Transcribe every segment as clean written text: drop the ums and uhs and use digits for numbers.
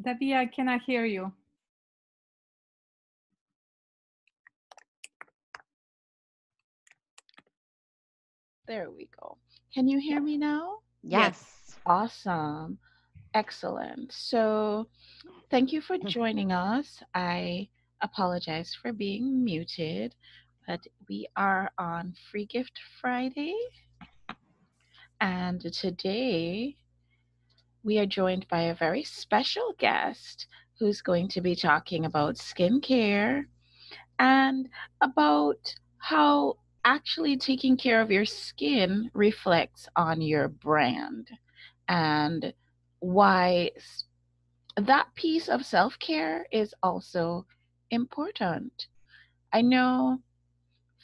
Debbie, I cannot hear you. There we go. Can you hear Yeah. me now? Yes. Yes. Awesome. Excellent. So, thank you for joining us. I apologize for being muted, but we are on Free Gift Friday, and today we are joined by a very special guest who's going to be talking about skincare and about how actually taking care of your skin reflects on your brand and why that piece of self care is also important. I know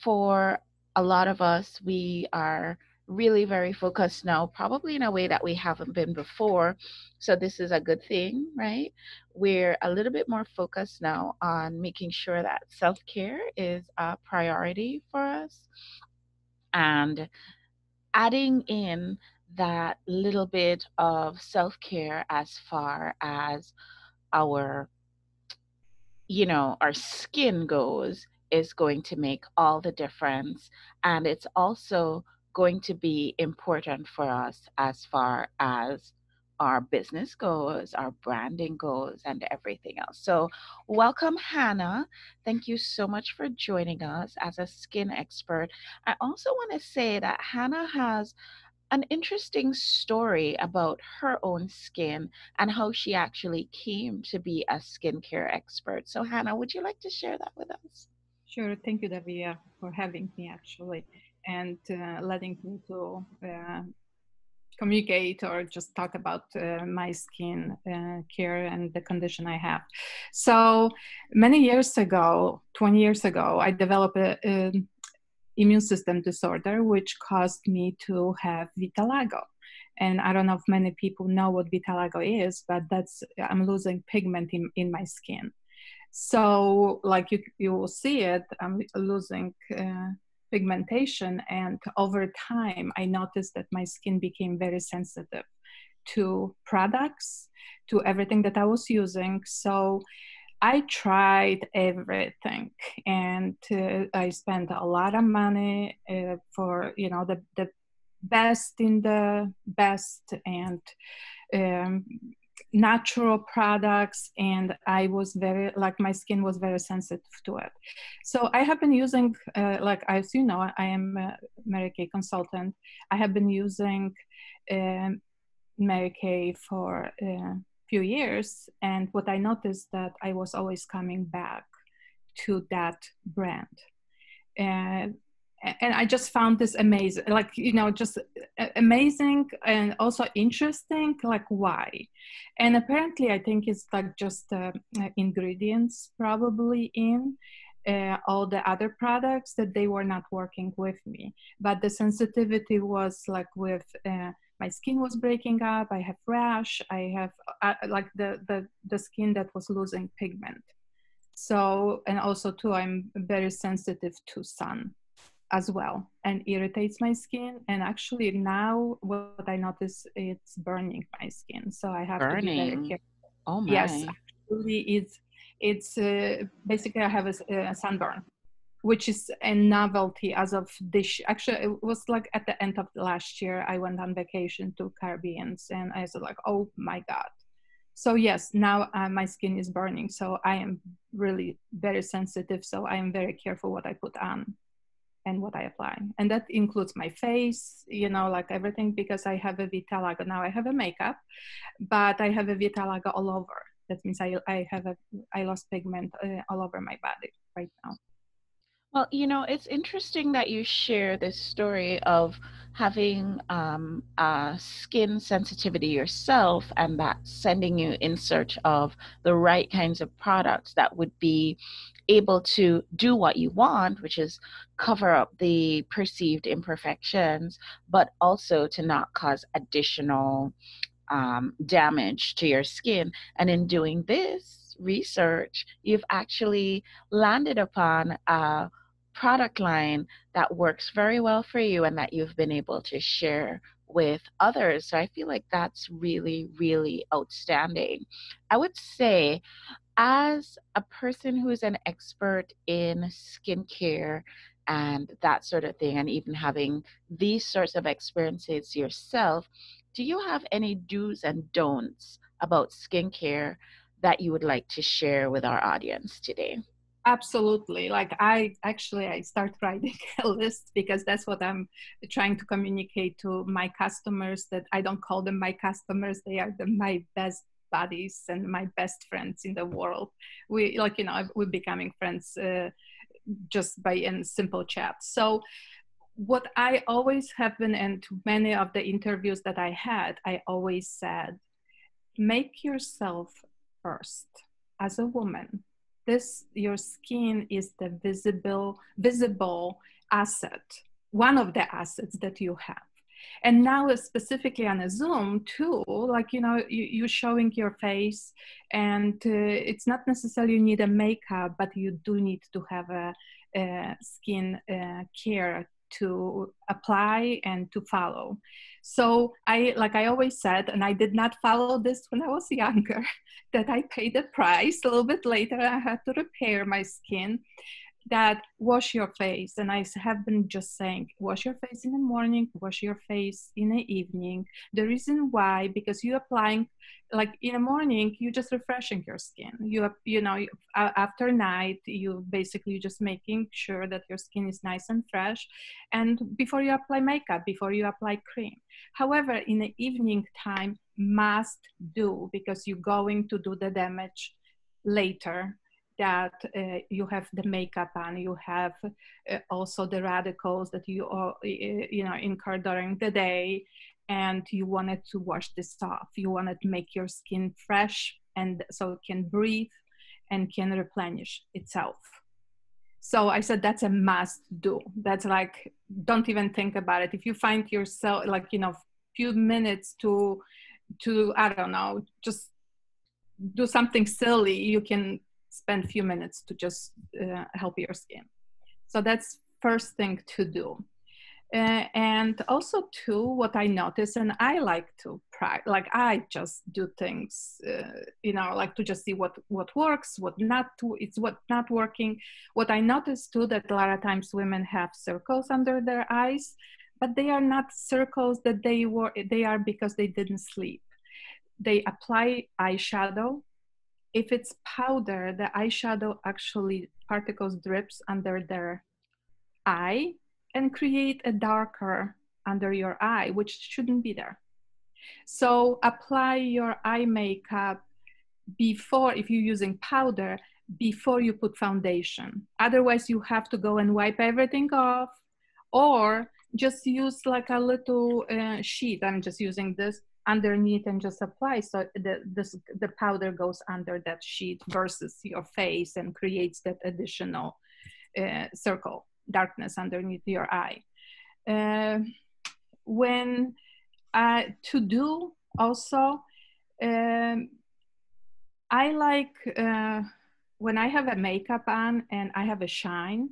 for a lot of us, we are really very focused now, probably in a way that we haven't been before. So, this is a good thing, right? We're a little bit more focused now on making sure that self care is a priority for us and adding in that little bit of self care as far as our our skin goes is going to make all the difference. And it's also going to be important for us as far as our business goes, our branding goes, and everything else. So, welcome, Hannah. Thank you so much for joining us as a skin expert. I also want to say that Hannah has an interesting story about her own skin and how she actually came to be a skincare expert. So, Hannah, would you like to share that with us? Sure. Thank you, Debbie, for having me actually, and letting me to communicate or just talk about my skin care and the condition I have. So many years ago, 20 years ago, I developed a immune system disorder, which caused me to have vitiligo. And I don't know if many people know what vitiligo is, but that's I'm losing pigment in my skin. So, like you will see it, I'm losing pigmentation, and over time, I noticed that my skin became very sensitive to products, to everything that I was using. So I tried everything, and I spent a lot of money for the best in the best and um, natural products, and I was very like my skin was very sensitive to it. So I have been using like as you know, I am a Mary Kay consultant. I have been using um, Mary Kay for few years, and what I noticed that I was always coming back to that brand. And and I just found this amazing, like just amazing and also interesting. Like why? And apparently, I think it's like just ingredients probably in all the other products that they were not working with me. But the sensitivity was like with my skin was breaking up. I have rash. I have like the skin that was losing pigment. So, and also too, I'm very sensitive to sun as well and irritates my skin. And actually now what I notice, it's burning my skin. So I have to be very careful. Burning. Oh Yes, my. actually it's basically I have a sunburn, which is a novelty as of this. Actually, it was like at the end of the last year, I went on vacation to Caribbeans, and I was like, oh my God. So yes, now my skin is burning. So I am really very sensitive. So I am very careful what I put on and what I apply. And that includes my face, like everything, because I have a vitiligo. Now I have a makeup, but I have a vitiligo all over. That means I lost pigment all over my body right now. Well, it's interesting that you share this story of having a skin sensitivity yourself and that sending you in search of the right kinds of products that would be able to do what you want, which is cover up the perceived imperfections, but also to not cause additional damage to your skin. And in doing this research, you've actually landed upon a product line that works very well for you and that you've been able to share with others. So I feel like that's really, really outstanding. I would say, as a person who's an expert in skincare and that sort of thing, and even having these sorts of experiences yourself, do you have any do's and don'ts about skincare that you would like to share with our audience today? Absolutely. Like I start writing a list because that's what I'm trying to communicate to my customers, that I don't call them my customers. They are my best buddies and my best friends in the world. We like, we're becoming friends just by in simple chat. So what I always have been, and to many of the interviews that I had, I always said, make yourself first as a woman. This, your skin is the visible asset, one of the assets that you have. And now specifically on a Zoom too, like, you're showing your face, and it's not necessarily you need a makeup, but you do need to have a skin care to apply and to follow. So like I always said, and I did not follow this when I was younger, that I paid the price. A little bit later, I had to repair my skin. That wash your face, and I have been just saying, wash your face in the morning, wash your face in the evening. The reason why, because you applying, like in the morning, you just refreshing your skin. After night, you basically just making sure that your skin is nice and fresh, and before you apply makeup, before you apply cream. However, in the evening time, must do, because you're going to do the damage later, that you have the makeup on, you have also the radicals that you incur during the day, and you wanted to wash this off. You wanted to make your skin fresh, and so it can breathe and can replenish itself. So I said that's a must do. That's like, don't even think about it. If you find yourself like, few minutes to I don't know, just do something silly, you can spend a few minutes to just help your skin. So that's first thing to do. And also too, what I notice, and I like to like I just do things, like to just see what works, what not working. What I noticed too, that a lot of times women have circles under their eyes, but they are not circles that they are because they didn't sleep. They apply eyeshadow. If it's powder, the eyeshadow actually particles drips under their eye and create a darker under your eye, which shouldn't be there. So apply your eye makeup before, if you're using powder, before you put foundation. Otherwise, you have to go and wipe everything off, or just use like a little sheet. I'm just using this underneath and just apply, so the powder goes under that sheet versus your face and creates that additional circle darkness underneath your eye. When to do also, I like when I have a makeup on and I have a shine,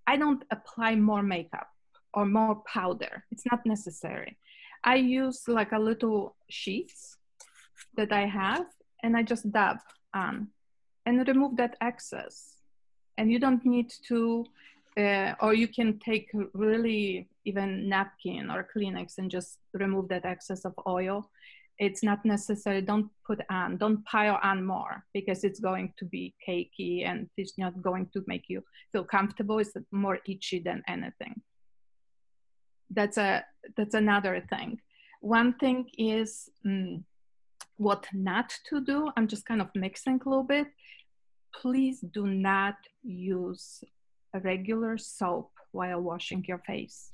I don't apply more makeup or more powder. It's not necessary. I use like a little sheets that I have, and I just dab on and remove that excess. And you don't need to, or you can take really even napkin or Kleenex and just remove that excess of oil. It's not necessary. Don't pile on more, because it's going to be cakey and it's not going to make you feel comfortable. It's more itchy than anything. That's another thing. One thing is what not to do. I'm just kind of mixing a little bit. Please do not use a regular soap while washing your face.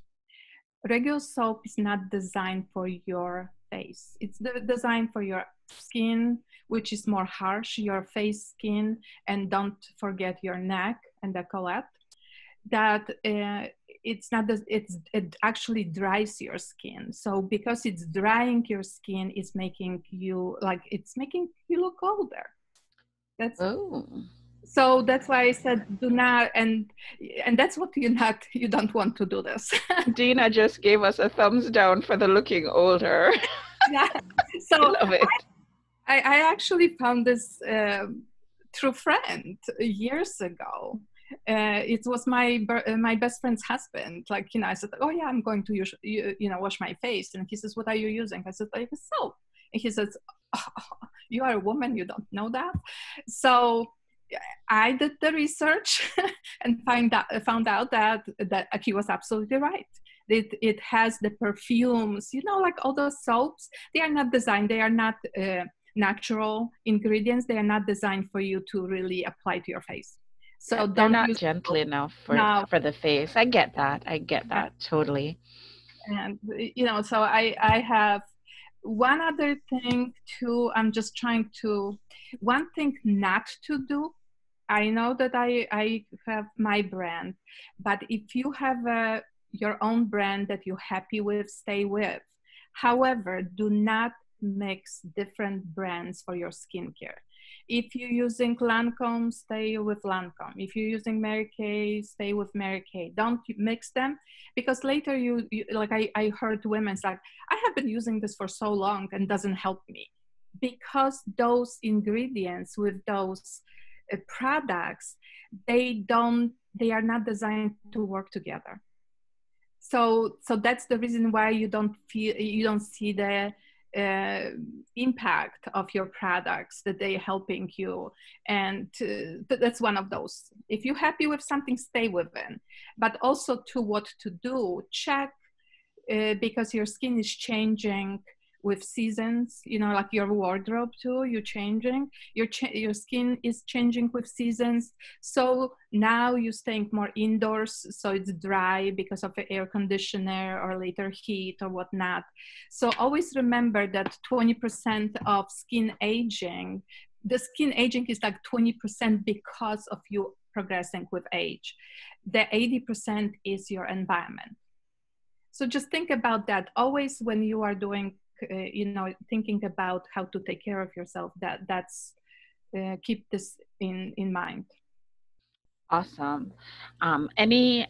Regular soap is not designed for your face. It's designed for your skin, which is more harsh, your face skin, and don't forget your neck and décolleté. That it actually dries your skin. So because it's drying your skin, it's making you look older. That's So that's why I said do not, and that's what you don't want to do this. Dina just gave us a thumbs down for the looking older. Yeah. I So love it. I actually found this through friend years ago. It was my best friend's husband. Like, I said, oh yeah, I'm going to use, wash my face, and he says, what are you using? I said, like soap. And he says, oh, you are a woman, you don't know that. So I did the research and found out that he was absolutely right. It has the perfumes, like all those soaps. They are not designed. They are not natural ingredients. They are not designed for you to really apply to your face. Yeah, So they're don't not use gentle soap. enough No. for the face. I get that. I get that totally. And so I have one other thing too. I'm just trying to, one thing not to do. I know that I have my brand, but if you have your own brand that you're happy with, stay with. However, do not mix different brands for your skincare. If you're using Lancome, stay with Lancome. If you're using Mary Kay, stay with Mary Kay. Don't mix them, because later you like I heard women say, I have been using this for so long and doesn't help me, because those ingredients with those products, they are not designed to work together. So that's the reason why you don't see the uh, impact of your products, that they're helping you. And that's one of those. If you're happy with something, stay with it. But also to what to do, check, because your skin is changing with seasons, like your wardrobe too, you're changing, your skin is changing with seasons. So now you're staying more indoors, so it's dry because of the air conditioner or later heat or whatnot. So always remember that 20% of skin aging, the skin aging is like 20% because of you progressing with age. The 80% is your environment. So just think about that always when you are doing, thinking about how to take care of yourself. That's keep this in mind. Awesome. Any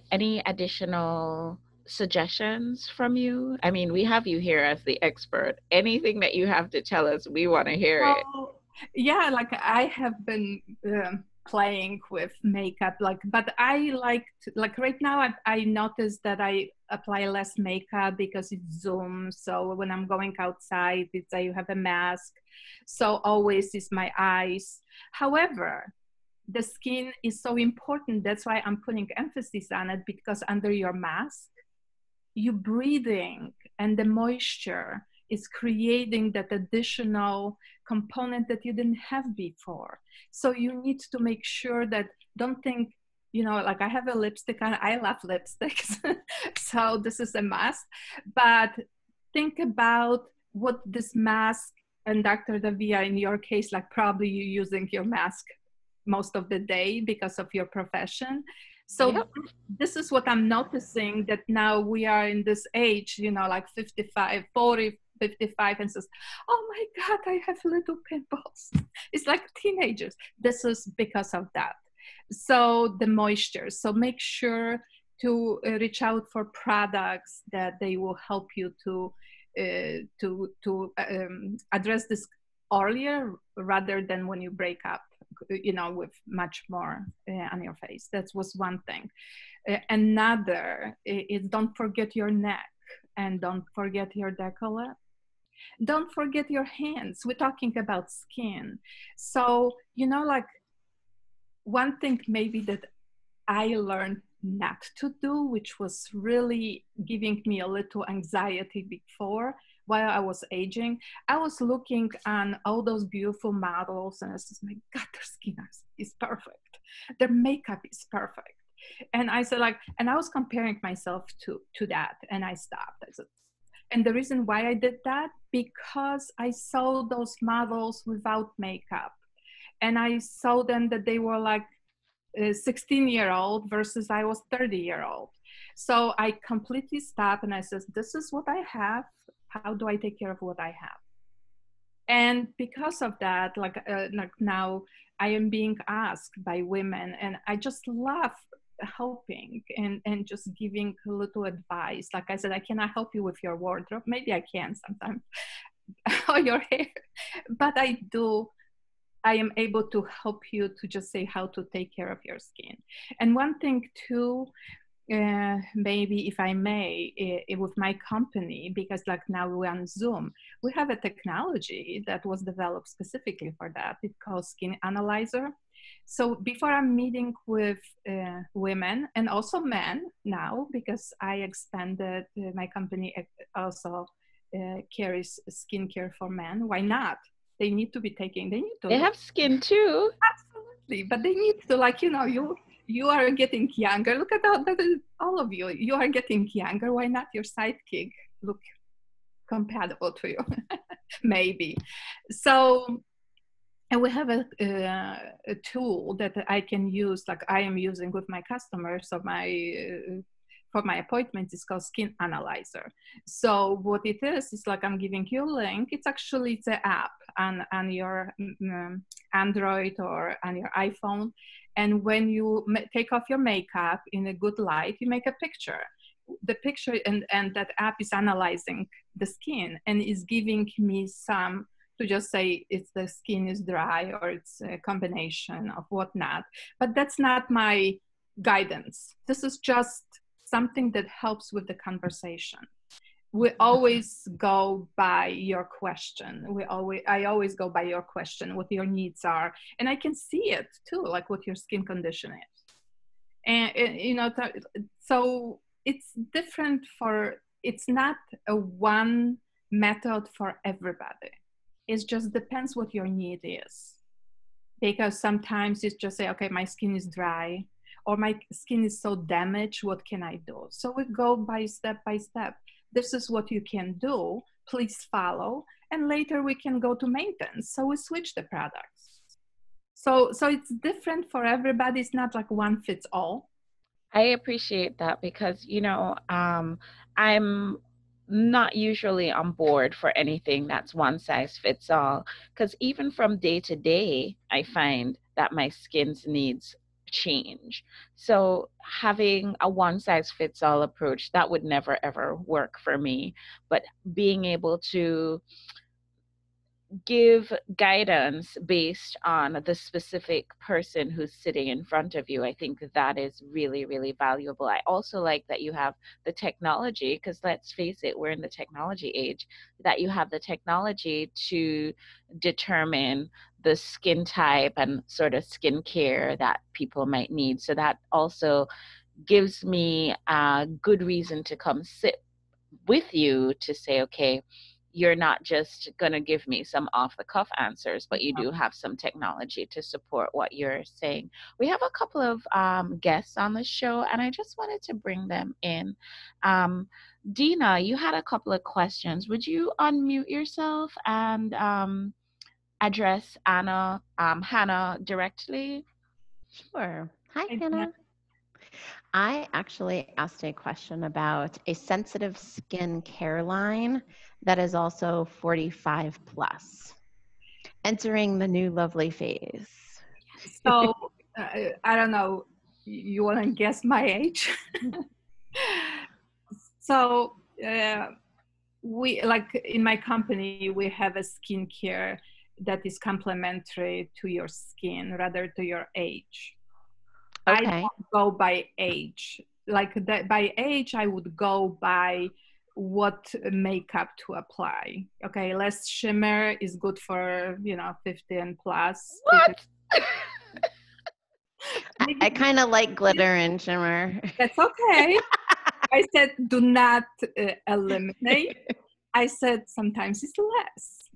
additional suggestions from you? I mean, we have you here as the expert. Anything that you have to tell us, we want to hear it. Well, yeah, like I have been playing with makeup, but I like right now I noticed that I apply less makeup because it's Zoom. So when I'm going outside, it's you have a mask. So always is my eyes. However, the skin is so important. That's why I'm putting emphasis on it, because under your mask, you breathing and the moisture is creating that additional component that you didn't have before. So you need to make sure that, don't think, like I have a lipstick on, I love lipsticks. So this is a must, but think about what this mask, and Dr. Davia, in your case, like probably you're using your mask most of the day because of your profession. So Yep. this is what I'm noticing, that now we are in this age, like 55, 40, 55, and says, oh my God, I have little pimples. It's like teenagers. This is because of that. So the moisture. So make sure to reach out for products that they will help you to address this earlier, rather than when you break up, with much more on your face. That was one thing. Another is, don't forget your neck, and don't forget your décolleté. Don't forget your hands. We're talking about skin. So, like one thing maybe that I learned not to do, which was really giving me a little anxiety before, while I was aging, I was looking on all those beautiful models, and I said, my God, their skin is perfect. Their makeup is perfect. And I said, and I was comparing myself to that, and I stopped. I said, and the reason why I did that, because I saw those models without makeup, and I saw them that they were like 16-year-old versus I was 30-year-old. So I completely stopped, and I said, this is what I have. How do I take care of what I have? And because of that, like now I am being asked by women, and I just love helping and just giving a little advice. Like I said, I cannot help you with your wardrobe. Maybe I can sometimes, or your hair, but I am able to help you to just say how to take care of your skin. And one thing too, maybe if I may, with my company, because like now we're on Zoom, we have a technology that was developed specifically for that. It's called Skin Analyzer. So before I'm meeting with women and also men now, because I expanded my company also carries skincare for men. Why not? They need to be taking, they need to. They have skin too. Absolutely, but they need to, like, you are getting younger. Look at all of you. You are getting younger. Why not your sidekick look compatible to you? Maybe. So, and we have a tool that I can use, like I am using with my customers of for my appointments. It's called Skin Analyzer. So what it is like I'm giving you a link. It's an app on your Android or on your iPhone. And when you take off your makeup in a good light, you make a picture. The picture and that app is analyzing the skin and is giving me some to just say it's the skin is dry or it's a combination of whatnot. But that's not my guidance. This is just something that helps with the conversation. We always go by your question. I always go by your question, what your needs are. And I can see it too, like what your skin condition is. And so it's different it's not a one method for everybody. It just depends what your need is. Because sometimes it's just say, okay, my skin is dry, or my skin is so damaged, what can I do? So we go by step. This is what you can do, please follow, and later we can go to maintenance. So we switch the products. So it's different for everybody. It's not like one fits all. I appreciate that because, I'm not usually on board for anything that's one size fits all. Because even from day to day, I find that my skin's needs change. So having a one size fits all approach, that would never ever work for me. But being able to give guidance based on the specific person who's sitting in front of you, I think that is really, really valuable. I also like that you have the technology, because let's face it, we're in the technology age, that you have the technology to determine the skin type and sort of skincare that people might need. So that also gives me a good reason to come sit with you to say, okay, you're not just going to give me some off the cuff answers, but you do have some technology to support what you're saying. We have a couple of guests on the show, and I just wanted to bring them in. Dina, you had a couple of questions. Would you unmute yourself and address Hanna directly? Sure. Hi, Hanna. I actually asked a question about a sensitive skin care line that is also 45 plus, entering the new lovely phase. So I don't know, you want to guess my age? So we, like in my company, we have a skincare that is complementary to your skin rather to your age. Okay. I don't go by age. Like that, by age, I would go by what makeup to apply. Okay, less shimmer is good for 50 and plus. What? I kind of like glitter and shimmer. That's okay. I said do not eliminate. I said sometimes it's less.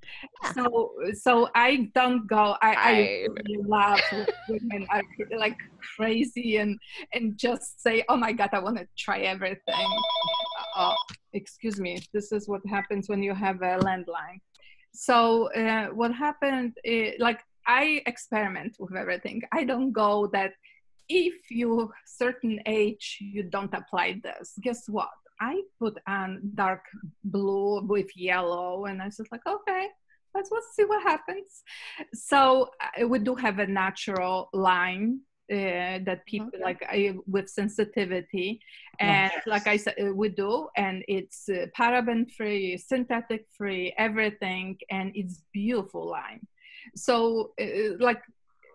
Yeah. So I don't go. I really love women are like crazy and just say, oh my God, I want to try everything. Oh, excuse me. This is what happens when you have a landline. So what happened? Like I experiment with everything. I don't go that if you certain age you don't apply this. Guess what? I put on dark blue with yellow, and I was like, okay, let's see what happens. So we do have a natural line that people like with sensitivity, and like I said, we do, and it's paraben free, synthetic free, everything, and it's beautiful line. So like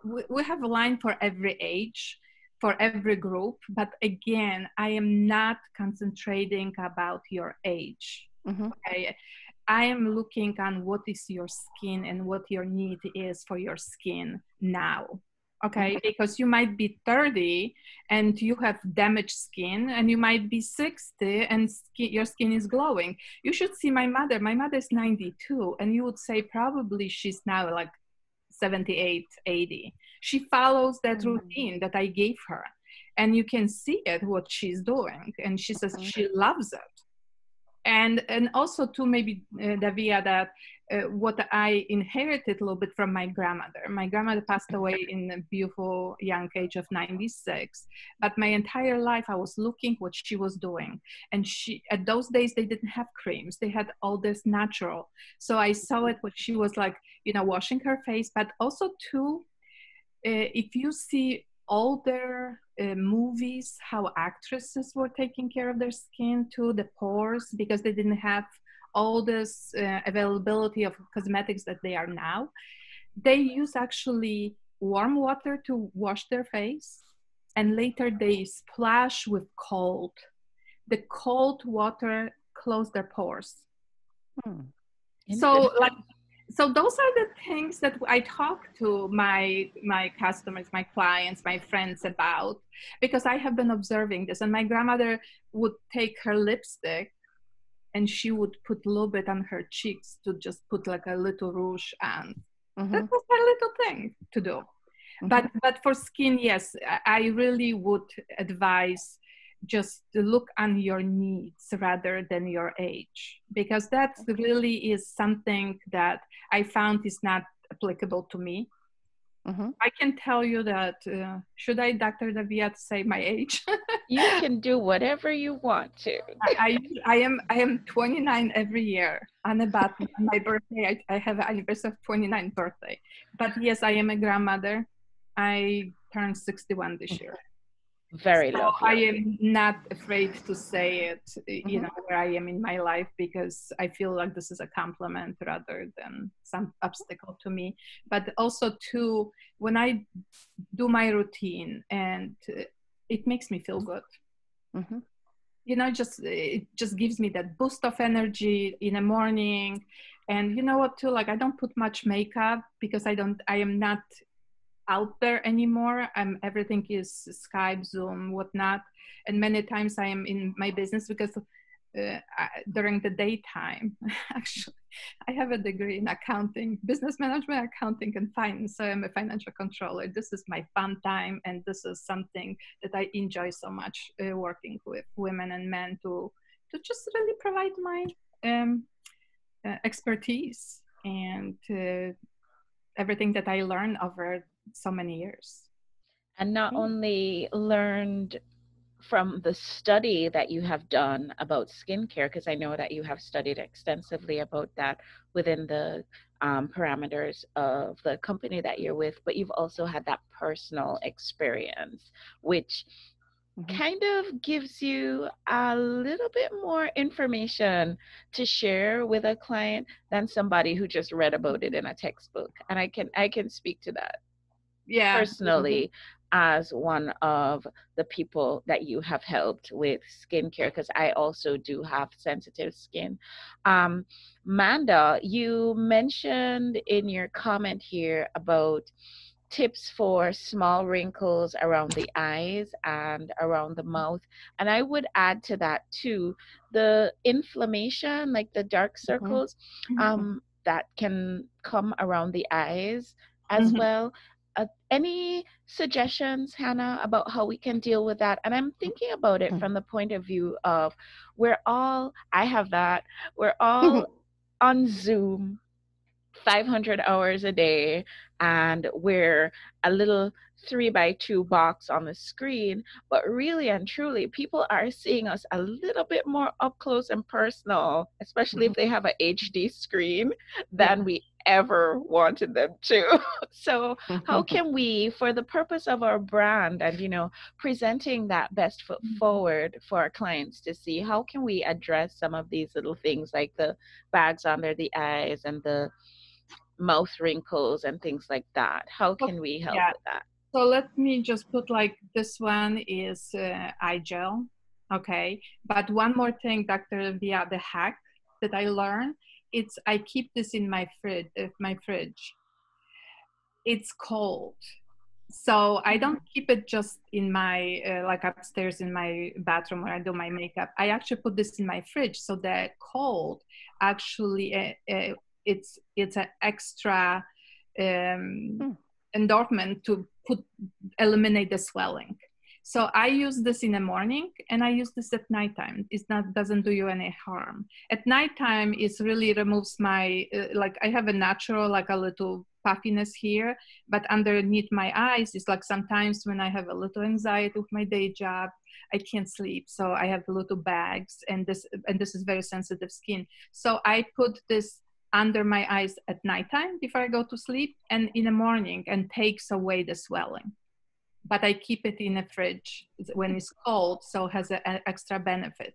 we have a line for every age, for every group, but again, I am not concentrating about your age. Okay, I am looking on what is your skin and what your need is for your skin now. Okay, because you might be 30 and you have damaged skin, and you might be 60 and your skin is glowing. You should see my mother. My mother is 92, and you would say probably she's now like 78, 80. She follows that routine that I gave her, and you can see it, what she's doing. And she says she loves it. And also too, maybe Davia, that what I inherited a little bit from my grandmother. My grandmother passed away in a beautiful young age of 96, but my entire life I was looking what she was doing. And she, at those days, they didn't have creams, they had all this natural. So I saw it, what she was like, you know, washing her face. But also too, if you see older movies, how actresses were taking care of their skin to the pores, because they didn't have all this availability of cosmetics that they are now. They use actually warm water to wash their face, and later they splash with cold. The cold water close their pores. So like, so those are the things that I talk to my customers, my clients, my friends about, because I have been observing this. And my grandmother would take her lipstick and she would put a little bit on her cheeks to just put like a little rouge on. That was her little thing to do. But for skin, yes, I really would advise just to look on your needs rather than your age, because that really is something that I found is not applicable to me. I can tell you that, should I, Dr. Davia, say my age? You can do whatever you want to. I am 29 every year. On my birthday, I have an anniversary of 29th birthday. But yes, I am a grandmother. I turned 61 this year. Very lovely. I am not afraid to say it, you know, where I am in my life, because I feel like this is a compliment rather than some obstacle to me. But also too, when I do my routine, and it makes me feel good. You know, it just gives me that boost of energy in the morning. And you know what too, like I don't put much makeup because I am not out there anymore. Everything is Skype, Zoom, whatnot. And many times I am in my business because during the daytime, actually, I have a degree in accounting, business management, accounting, and finance. So I'm a financial controller. This is my fun time. And this is something that I enjoy so much, working with women and men to just really provide my expertise and everything that I learned over so many years. And not only learned from the study that you have done about skincare, because I know that you have studied extensively about that within the parameters of the company that you're with, but you've also had that personal experience, which kind of gives you a little bit more information to share with a client than somebody who just read about it in a textbook. And I can speak to that personally as one of the people that you have helped with skincare, because I also do have sensitive skin. Manda, you mentioned in your comment here about tips for small wrinkles around the eyes and around the mouth. And I would add to that too, the inflammation, like the dark circles, that can come around the eyes as well. Any suggestions, Hanna, about how we can deal with that? And I'm thinking about it from the point of view of we're all on Zoom 500 hours a day, and we're a little 3x2 box on the screen, but really and truly people are seeing us a little bit more up close and personal, especially if they have a HD screen, than we ever wanted them to. So how can we, for the purpose of our brand and, presenting that best foot forward for our clients to see, how can we address some of these little things like the bags under the eyes and the mouth wrinkles and things like that? How can we help with that? So let me just put like this one is eye gel. Okay. But one more thing, Dr. Via, the hack that I learned, it's I keep this in my fridge. It's cold. So I don't keep it just in my like upstairs in my bathroom where I do my makeup. I actually put this in my fridge so that cold actually it's an extra endorphin to eliminate the swelling. So I use this in the morning and I use this at nighttime. Doesn't do you any harm. At nighttime, it really removes my, like I have a natural, like a little puffiness here, but underneath my eyes, it's like sometimes when I have a little anxiety with my day job, I can't sleep. So I have little bags and this is very sensitive skin. So I put this under my eyes at nighttime before I go to sleep and in the morning and takes away the swelling. But I keep it in a fridge when it's cold, so it has an extra benefit.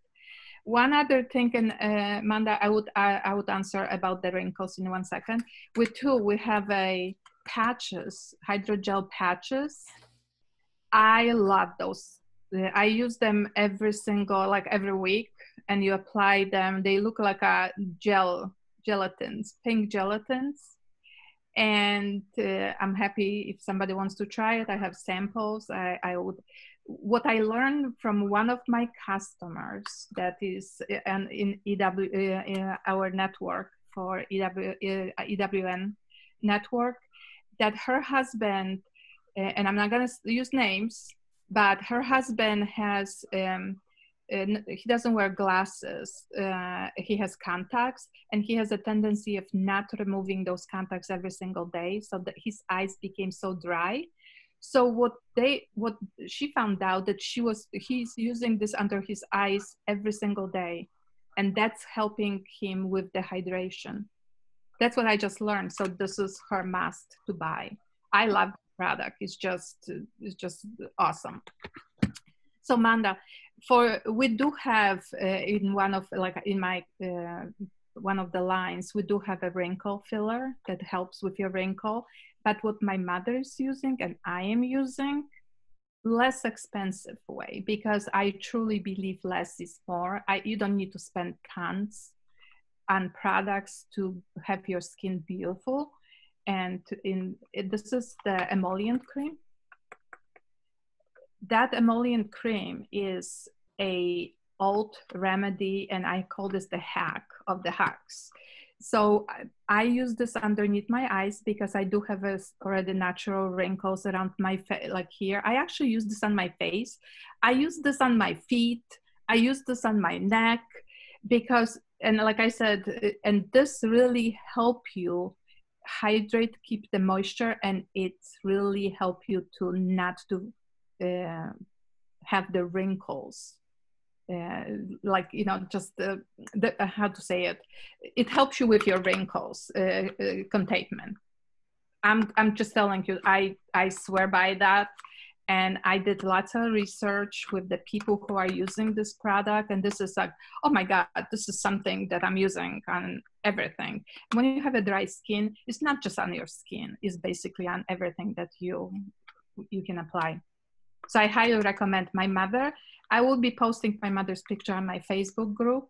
One other thing, and Amanda, I would answer about the wrinkles in 1 second. We have a patches, hydrogel patches. I love those. I use them every week, and you apply them. They look like a gelatins, pink gelatins. And I'm happy if somebody wants to try it. I have samples. What I learned from one of my customers that is in our network for EWN network, that her husband, and I'm not going to use names, but her husband has he doesn't wear glasses. He has contacts, and he has a tendency of not removing those contacts every single day, so that his eyes became so dry. So what she found out that he's using this under his eyes every single day, and that's helping him with the hydration. That's what I just learned. So this is her must to buy. I love the product. It's just awesome. So Amanda, we do have in one of my one of the lines, we do have a wrinkle filler that helps with your wrinkle. But what my mother is using and I am using, less expensive way, because I truly believe less is more. You don't need to spend tons on products to have your skin beautiful. And this is the emollient cream. That emollient cream is a old remedy, and I call this the hack of the hacks. So I use this underneath my eyes because I do have already natural wrinkles around my face, like here. I actually use this on my face. I use this on my feet. I use this on my neck because, and like I said, and this really help you hydrate, keep the moisture, and it's really help you to not to have the wrinkles. Just how to say it. It helps you with your wrinkles containment. I'm just telling you, I swear by that. And I did lots of research with the people who are using this product. And this is like, oh my God, this is something that I'm using on everything. When you have a dry skin, it's not just on your skin, it's basically on everything that you can apply. So I highly recommend my mother. I will be posting my mother's picture on my Facebook group,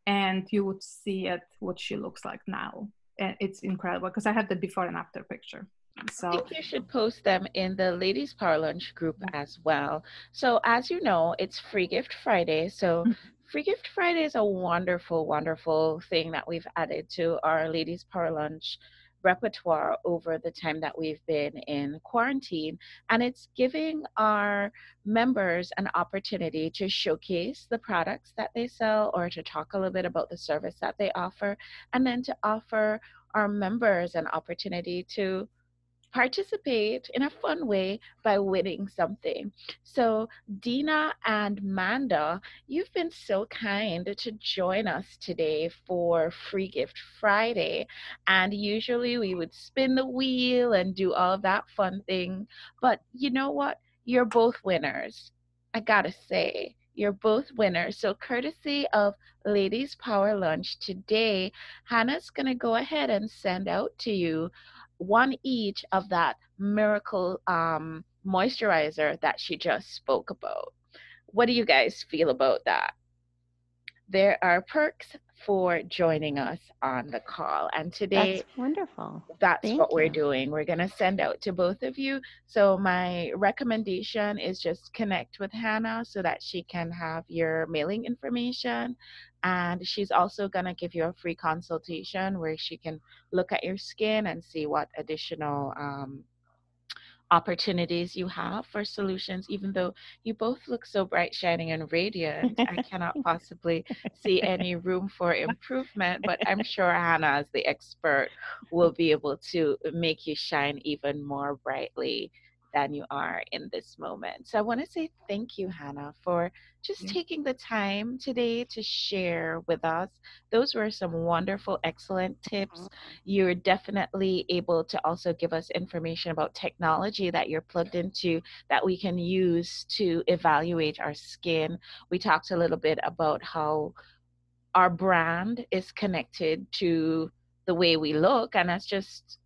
and you would see what she looks like now. And it's incredible because I have the before and after picture. So I think you should post them in the Ladies Power Lunch group as well. So as you know, it's Free Gift Friday. So Free Gift Friday is a wonderful, wonderful thing that we've added to our Ladies Power Lunch repertoire over the time that we've been in quarantine. And it's giving our members an opportunity to showcase the products that they sell or to talk a little bit about the service that they offer, and then to offer our members an opportunity to participate in a fun way by winning something. So, Dina and Manda, you've been so kind to join us today for Free Gift Friday. And usually we would spin the wheel and do all of that fun thing. But you know what? You're both winners. I gotta say, you're both winners. So, courtesy of Ladies Power Lunch today, Hannah's gonna go ahead and send out to you one each of that miracle moisturizer that she just spoke about. What do you guys feel about that? There are perks for joining us on the call. And That's today, wonderful. that's what Thank we're you. doing. We're going to send out to both of you. So, my recommendation is just connect with Hannah so that she can have your mailing information. And she's also going to give you a free consultation where she can look at your skin and see what additional opportunities you have for solutions, even though you both look so bright, shining, and radiant. I cannot possibly see any room for improvement, but I'm sure Hannah, as the expert, will be able to make you shine even more brightly than you are in this moment. So I want to say thank you, Hannah, for just taking the time today to share with us. Those were some wonderful, excellent tips. You're definitely able to also give us information about technology that you're plugged into that we can use to evaluate our skin. We talked a little bit about how our brand is connected to the way we look, and that's just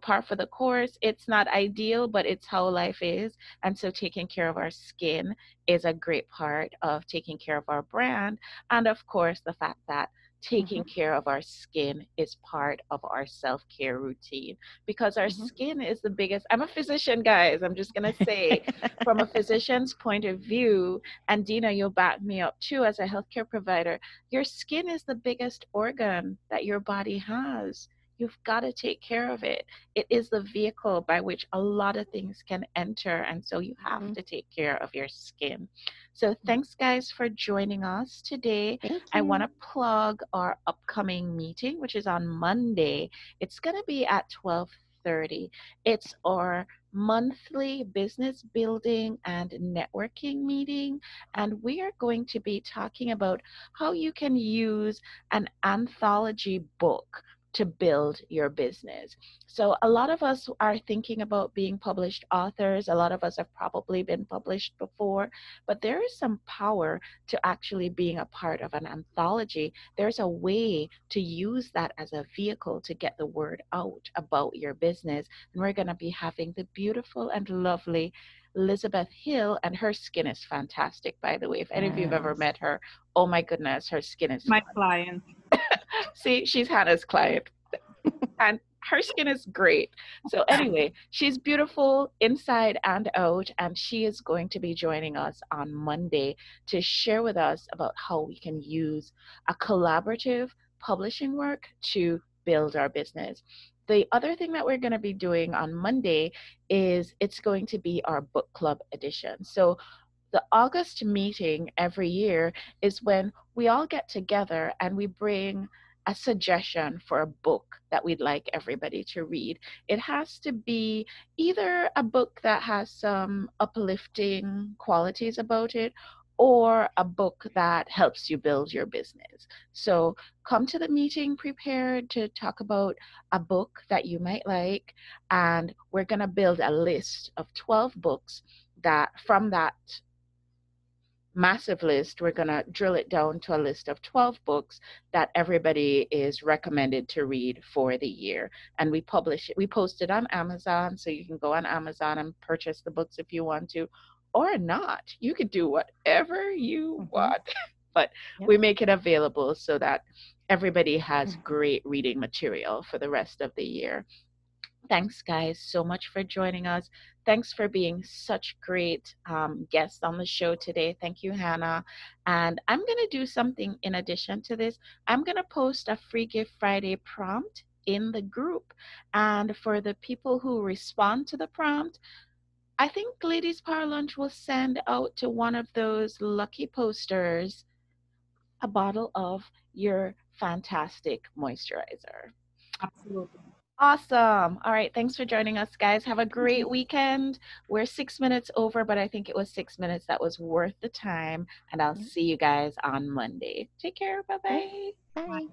par for the course. It's not ideal, but it's how life is. And so taking care of our skin is a great part of taking care of our brand. And of course, the fact that taking care of our skin is part of our self-care routine, because our skin is the biggest. I'm a physician, guys. I'm just going to say, from a physician's point of view, and Dina, you'll back me up too, as a healthcare provider, your skin is the biggest organ that your body has. You've got to take care of it. It is the vehicle by which a lot of things can enter. And so you have to take care of your skin. So thanks, guys, for joining us today. Thank I want you. to plug our upcoming meeting, which is on Monday. It's going to be at 12:30. It's our monthly business building and networking meeting. And we are going to be talking about how you can use an anthology book to build your business. So, a lot of us are thinking about being published authors. A lot of us have probably been published before, but there is some power to actually being a part of an anthology. There's a way to use that as a vehicle to get the word out about your business. And we're going to be having the beautiful and lovely Elizabeth Hill, and her skin is fantastic, by the way. If any of you have ever Yes. met her, oh my goodness, her skin is My fun. client. See, she's Hannah's client, and her skin is great. So, anyway, she's beautiful inside and out, and she is going to be joining us on Monday to share with us about how we can use a collaborative publishing work to build our business. The other thing that we're going to be doing on Monday is it's going to be our book club edition. So, the August meeting every year is when we all get together and we bring a suggestion for a book that we'd like everybody to read. It has to be either a book that has some uplifting qualities about it, or a book that helps you build your business. So come to the meeting prepared to talk about a book that you might like, and we're going to build a list of 12 books that from that massive list, we're going to drill it down to a list of 12 books that everybody is recommended to read for the year. And we publish it, we post it on Amazon. So you can go on Amazon and purchase the books if you want to, or not. You could do whatever you want, but Yep. we make it available so that everybody has great reading material for the rest of the year. Thanks, guys, so much for joining us. Thanks for being such great guests on the show today. Thank you, Hannah. And I'm going to do something in addition to this. I'm going to post a Free Gift Friday prompt in the group. And for the people who respond to the prompt, I think Ladies Power Lunch will send out to one of those lucky posters a bottle of your fantastic moisturizer. Absolutely. Awesome. All right. Thanks for joining us, guys. Have a great weekend. We're 6 minutes over, but I think it was 6 minutes that was worth the time. And I'll see you guys on Monday. Take care. Bye-bye. Bye.